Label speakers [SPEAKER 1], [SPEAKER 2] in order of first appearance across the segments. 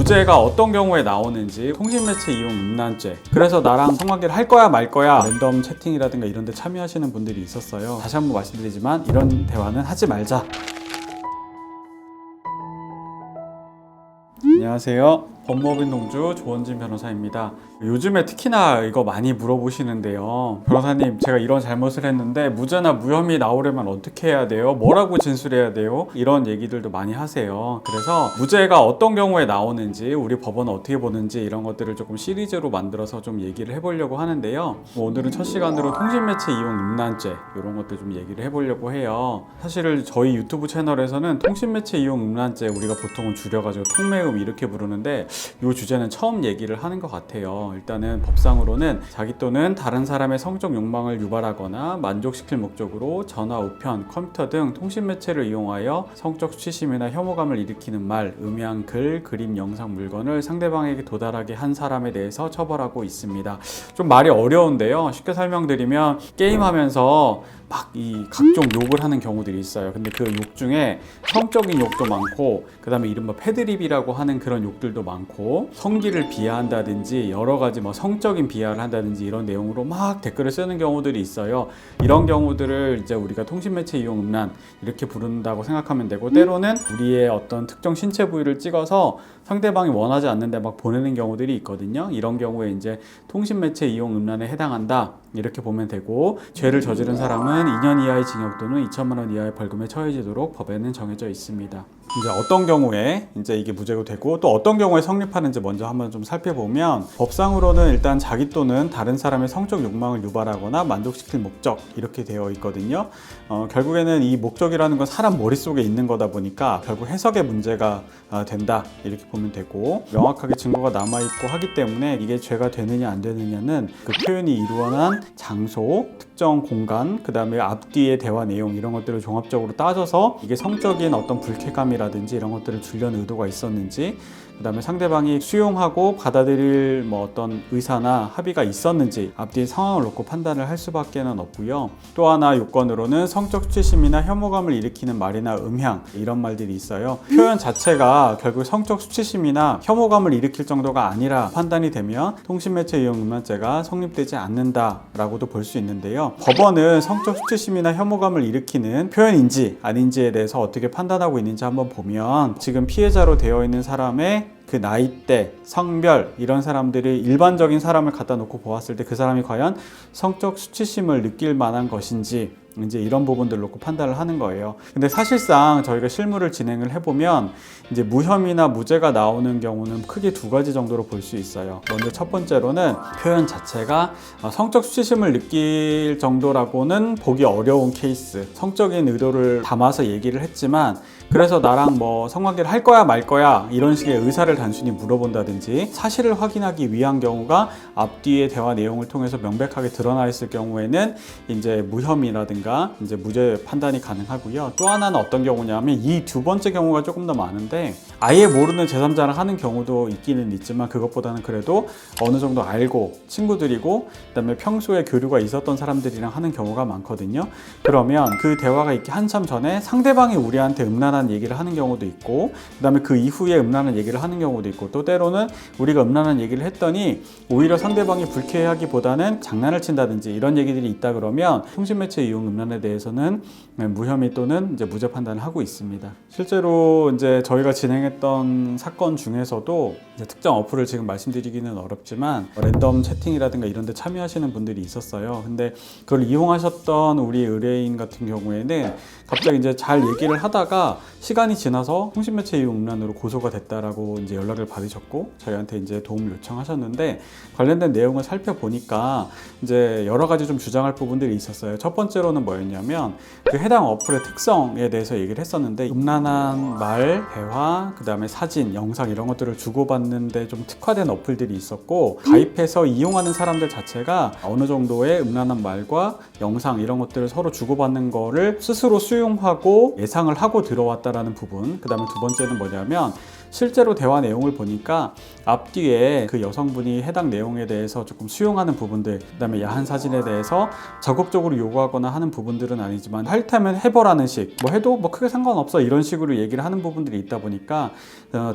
[SPEAKER 1] 무죄가 어떤 경우에 나오는지, 통신매체 이용 음란죄, 그래서 나랑 성관계를 할 거야 말 거야, 랜덤 채팅이라든가 이런 데 참여하시는 분들이 있었어요. 다시 한번 말씀드리지만 이런 대화는 하지 말자. 안녕하세요. 법무법인 동주 조원진 변호사입니다. 요즘에 특히나 이거 많이 물어보시는데요. 변호사님, 제가 이런 잘못을 했는데 무죄나 무혐의 나오려면 어떻게 해야 돼요? 뭐라고 진술해야 돼요? 이런 얘기들도 많이 하세요. 그래서 무죄가 어떤 경우에 나오는지, 우리 법원은 어떻게 보는지 이런 것들을 조금 시리즈로 만들어서 좀 얘기를 해보려고 하는데요. 오늘은 첫 시간으로 통신매체 이용 음란죄 이런 것들 좀 얘기를 해보려고 해요. 사실 저희 유튜브 채널에서는 통신매체 이용 음란죄, 우리가 보통은 줄여가지고 통매음 이렇게 부르는데 이 주제는 처음 얘기를 하는 것 같아요. 일단은 법상으로는 자기 또는 다른 사람의 성적 욕망을 유발하거나 만족시킬 목적으로 전화, 우편, 컴퓨터 등 통신매체를 이용하여 성적 수치심이나 혐오감을 일으키는 말, 음향, 글, 그림, 영상, 물건을 상대방에게 도달하게 한 사람에 대해서 처벌하고 있습니다. 좀 말이 어려운데요. 쉽게 설명드리면 게임하면서 막 이 각종 욕을 하는 경우들이 있어요. 근데 그 욕 중에 성적인 욕도 많고, 그 다음에 이른바 패드립이라고 하는 그런 욕들도 많고, 성기를 비하한다든지 여러 가지 뭐 성적인 비하를 한다든지 이런 내용으로 막 댓글을 쓰는 경우들이 있어요. 이런 경우들을 이제 우리가 통신매체 이용 음란 이렇게 부른다고 생각하면 되고, 때로는 우리의 어떤 특정 신체 부위를 찍어서 상대방이 원하지 않는데 막 보내는 경우들이 있거든요. 이런 경우에 이제 통신매체 이용 음란에 해당한다 이렇게 보면 되고, 죄를 저지른 사람은 2년 이하의 징역 또는 2천만 원 이하의 벌금에 처해지도록 법에는 정해져 있습니다. 이제 어떤 경우에 이제 이게 무죄가 되고 또 어떤 경우에 성립하는지 먼저 한번 좀 살펴보면, 법상으로는 일단 자기 또는 다른 사람의 성적 욕망을 유발하거나 만족시킬 목적 이렇게 되어 있거든요. 결국에는 이 목적이라는 건 사람 머릿속에 있는 거다 보니까 결국 해석의 문제가 된다 이렇게 보면 되고, 명확하게 증거가 남아있고 하기 때문에 이게 죄가 되느냐 안 되느냐는 그 표현이 이루어난 장소, 특정 공간, 그 다음에 앞뒤의 대화 내용 이런 것들을 종합적으로 따져서 이게 성적인 어떤 불쾌감이라든지 이런 것들을 주려는 의도가 있었는지, 그 다음에 상대방이 수용하고 받아들일 뭐 어떤 의사나 합의가 있었는지 앞뒤의 상황을 놓고 판단을 할 수밖에는 없고요. 또 하나 요건으로는 성적 수치심이나 혐오감을 일으키는 말이나 음향 이런 말들이 있어요. 표현 자체가 결국 성적 수치심이나 혐오감을 일으킬 정도가 아니라 판단이 되면 통신매체 이용 음란죄가 성립되지 않는다라고도 볼 수 있는데요. 법원은 성적 수치심이나 혐오감을 일으키는 표현인지 아닌지에 대해서 어떻게 판단하고 있는지 한번 보면, 지금 피해자로 되어 있는 사람의 그 나이대, 성별 이런 사람들이 일반적인 사람을 갖다 놓고 보았을 때 그 사람이 과연 성적 수치심을 느낄 만한 것인지 이제 이런 부분들 놓고 판단을 하는 거예요. 근데 사실상 저희가 실무를 진행을 해보면 이제 무혐의나 무죄가 나오는 경우는 크게 두 가지 정도로 볼 수 있어요. 먼저 첫 번째로는 표현 자체가 성적 수치심을 느낄 정도라고는 보기 어려운 케이스, 성적인 의도를 담아서 얘기를 했지만 그래서 나랑 뭐 성관계를 할 거야 말 거야 이런 식의 의사를 단순히 물어본다든지 사실을 확인하기 위한 경우가 앞뒤의 대화 내용을 통해서 명백하게 드러나 있을 경우에는 이제 무혐의라든가 이제 무죄 판단이 가능하고요. 또 하나는 어떤 경우냐면 이 두 번째 경우가 조금 더 많은데, 아예 모르는 제3자랑 하는 경우도 있기는 있지만 그것보다는 그래도 어느 정도 알고 친구들이고 그다음에 평소에 교류가 있었던 사람들이랑 하는 경우가 많거든요. 그러면 그 대화가 있기 한참 전에 상대방이 우리한테 음란한 얘기를 하는 경우도 있고, 그다음에 그 이후에 음란한 얘기를 하는 경우도 있고, 또 때로는 우리가 음란한 얘기를 했더니 오히려 상대방이 불쾌하기보다는 장난을 친다든지 이런 얘기들이 있다 그러면 통신매체 이용 음란에 대해서는 무혐의 또는 이제 무죄 판단을 하고 있습니다. 실제로 이제 저희가 진행했던 사건 중에서도 이제 특정 어플을 지금 말씀드리기는 어렵지만 랜덤 채팅이라든가 이런 데 참여하시는 분들이 있었어요. 근데 그걸 이용하셨던 우리 의뢰인 같은 경우에는 갑자기 이제 잘 얘기를 하다가 시간이 지나서 통신매체 이용 음란으로 고소가 됐다라고 이제 연락을 받으셨고 저희한테 이제 도움을 요청하셨는데, 관련된 내용을 살펴보니까 이제 여러 가지 좀 주장할 부분들이 있었어요. 첫 번째로는 뭐였냐면 그 해당 어플의 특성에 대해서 얘기를 했었는데, 음란한 말, 대화, 그 다음에 사진, 영상 이런 것들을 주고받는데 좀 특화된 어플들이 있었고, 가입해서 이용하는 사람들 자체가 어느 정도의 음란한 말과 영상 이런 것들을 서로 주고받는 거를 스스로 수용하고 예상을 하고 들어왔다라는 부분. 그 다음에 두 번째는 뭐냐면 실제로 대화 내용을 보니까 앞뒤에 그 여성분이 해당 내용에 대해서 조금 수용하는 부분들, 그다음에 야한 사진에 대해서 적극적으로 요구하거나 하는 부분들은 아니지만 할 테면 해보라는 식, 뭐 해도 뭐 크게 상관없어 이런 식으로 얘기를 하는 부분들이 있다 보니까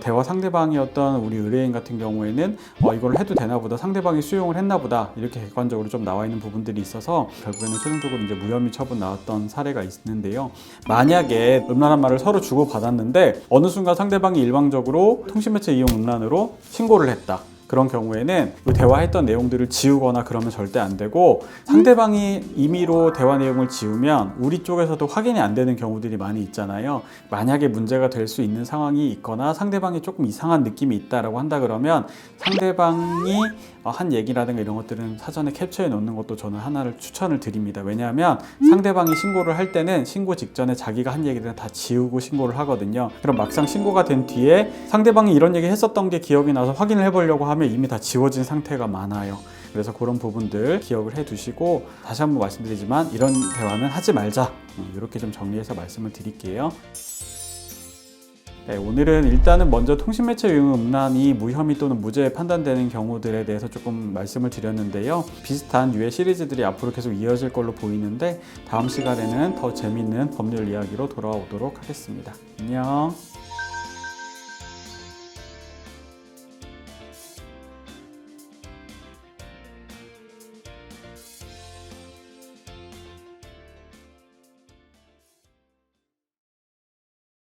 [SPEAKER 1] 대화 상대방이었던 우리 의뢰인 같은 경우에는 이걸 해도 되나 보다, 상대방이 수용을 했나 보다, 이렇게 객관적으로 좀 나와 있는 부분들이 있어서 결국에는 최종적으로 이제 무혐의 처분 나왔던 사례가 있는데요. 만약에 음란한 말을 서로 주고받았는데 어느 순간 상대방이 일방적으로 통신매체 이용 음란으로 신고를 했다. 그런 경우에는 그 대화했던 내용들을 지우거나 그러면 절대 안 되고, 상대방이 임의로 대화 내용을 지우면 우리 쪽에서도 확인이 안 되는 경우들이 많이 있잖아요. 만약에 문제가 될 수 있는 상황이 있거나 상대방이 조금 이상한 느낌이 있다라고 한다 그러면 상대방이 한 얘기라든가 이런 것들은 사전에 캡처해 놓는 것도 저는 하나를 추천을 드립니다. 왜냐하면 상대방이 신고를 할 때는 신고 직전에 자기가 한 얘기들은 다 지우고 신고를 하거든요. 그럼 막상 신고가 된 뒤에 상대방이 이런 얘기 했었던 게 기억이 나서 확인을 해보려고 하면 이미 다 지워진 상태가 많아요. 그래서 그런 부분들 기억을 해 두시고, 다시 한번 말씀드리지만 이런 대화는 하지 말자, 이렇게 좀 정리해서 말씀을 드릴게요. 네, 오늘은 일단은 먼저 통신매체 유형 음란이 무혐의 또는 무죄 판단되는 경우들에 대해서 조금 말씀을 드렸는데요. 비슷한 유해 시리즈들이 앞으로 계속 이어질 걸로 보이는데, 다음 시간에는 더 재밌는 법률 이야기로 돌아오도록 하겠습니다. 안녕.